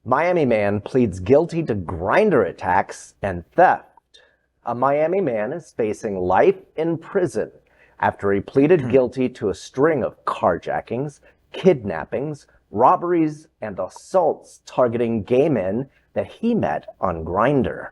Miami man pleads guilty to Grindr attacks and theft. A Miami man is facing life in prison after he pleaded guilty to a string of carjackings, kidnappings, robberies, and assaults targeting gay men that he met on Grindr.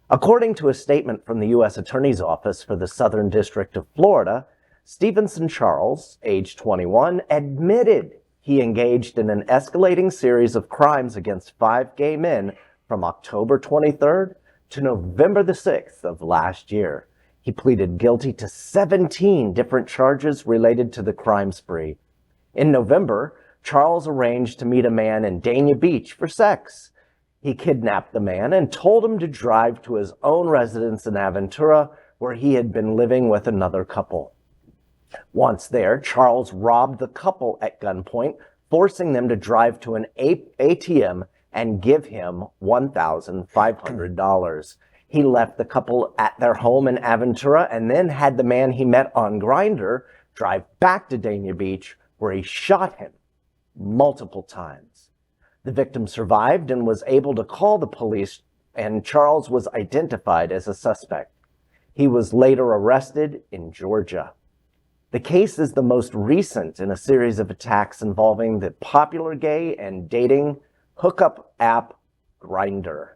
According to a statement from the U.S. Attorney's Office for the Southern District of Florida, Stevenson Charles, age 21, admitted he engaged in an escalating series of crimes against 5 gay men from October 23rd to November the 6th of last year. He pleaded guilty to 17 different charges related to the crime spree. In November, Charles arranged to meet a man in Dania Beach for sex. He kidnapped the man and told him to drive to his own residence in Aventura, where he had been living with another couple. Once there, Charles robbed the couple at gunpoint, forcing them to drive to an ATM and give him $1,500. He left the couple at their home in Aventura and then had the man he met on Grindr drive back to Dania Beach, where he shot him multiple times. The victim survived and was able to call the police, and Charles was identified as a suspect. He was later arrested in Georgia. The case is the most recent in a series of attacks involving the popular gay and dating hookup app Grindr.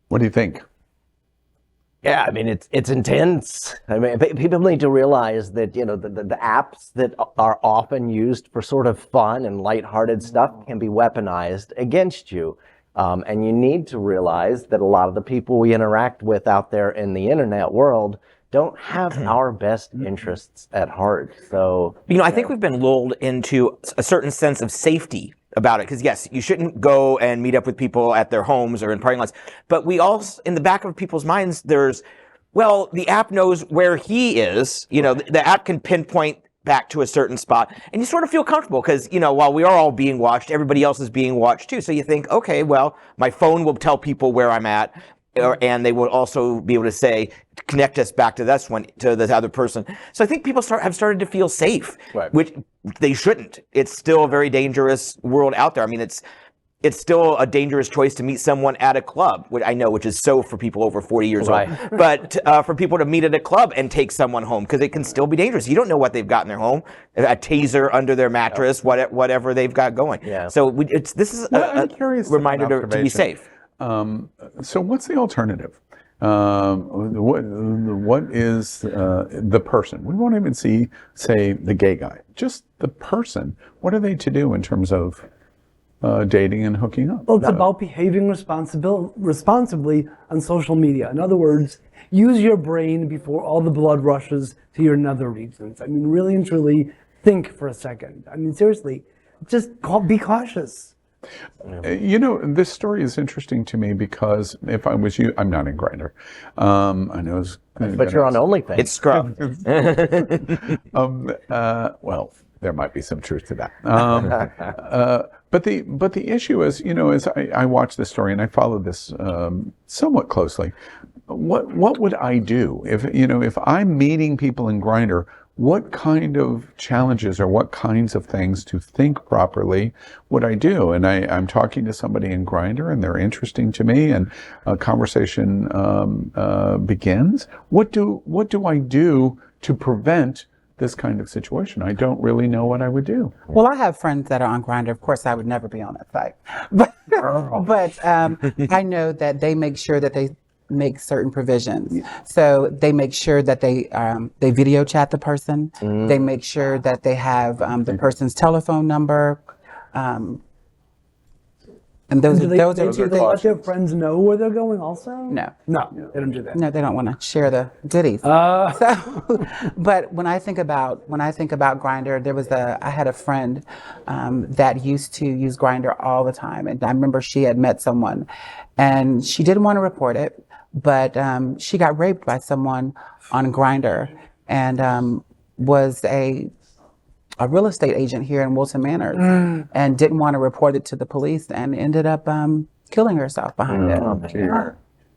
What do you think? Yeah, I mean, it's intense. I mean, people need to realize that, you know, the apps that are often used for sort of fun and lighthearted stuff can be weaponized against you. And you need to realize that a lot of the people we interact with out there in the internet world don't have our best interests at heart. So, I think we've been lulled into a certain sense of safety about it. Because yes, you shouldn't go and meet up with people at their homes or in parking lots. But we also, in the back of people's minds, the app knows where he is. The app can pinpoint back to a certain spot, and you sort of feel comfortable because, while we are all being watched, everybody else is being watched too. So you think, okay, well, my phone will tell people where I'm at. And they will also be able to say, connect us back to this other person. So I think people have started to feel safe, right, which they shouldn't. It's still a very dangerous world out there. I mean, it's still a dangerous choice to meet someone at a club, which is so for people over 40 years right, old. But for people to meet at a club and take someone home, because it can still be dangerous. You don't know what they've got in their home, a taser under their mattress, whatever they've got going. Yeah. So this is a reminder to be safe. So what's the alternative? What is the person? We won't even say the gay guy, just the person. What are they to do in terms of dating and hooking up? Well, it's about behaving responsibly on social media. In other words, use your brain before all the blood rushes to your nether regions. I mean, really and truly think for a second. I mean, seriously, just be cautious. This story is interesting to me because if I was you, I'm not in Grindr. I know it's but you're on OnlyFans. It's scruff. Well, there might be some truth to that. But the issue is, as I watch this story and I follow this somewhat closely, what would I do if I'm meeting people in Grindr? What kind of challenges or what kinds of things to think properly would I do? And I'm talking to somebody in Grindr and they're interesting to me and a conversation begins. What do I do to prevent this kind of situation? I don't really know what I would do. Well, I have friends that are on Grindr. Of course, I would never be on that site. But I know that they make sure that they make certain provisions. So they make sure that they video chat the person. They make sure that they have the person's telephone number. And those are two things. Do they let their friends know where they're going also? No, they don't do that. No, they don't want to share the goodies. But when I think about Grindr, I had a friend that used to use Grindr all the time, and I remember she had met someone, and she didn't want to report it, but she got raped by someone on Grindr, and was a real estate agent here in Wilson Manors, and didn't want to report it to the police, and ended up killing herself behind it.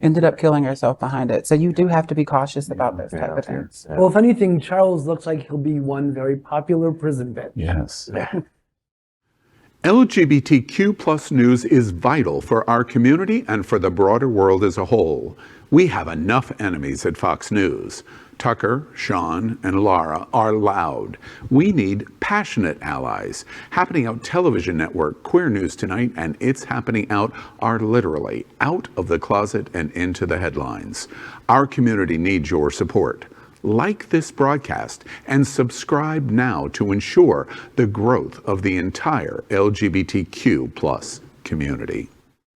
Ended up killing herself behind it. So you do have to be cautious about those type of things. Well, if anything, Charles looks like he'll be one very popular prison bitch. Yes. LGBTQ plus news is vital for our community and for the broader world as a whole. We have enough enemies at Fox News. Tucker, Sean, and Lara are loud. We need passionate allies. Happening Out Television Network, Queer News Tonight, and It's Happening Out are literally out of the closet and into the headlines. Our community needs your support. Like this broadcast and subscribe now to ensure the growth of the entire LGBTQ plus community.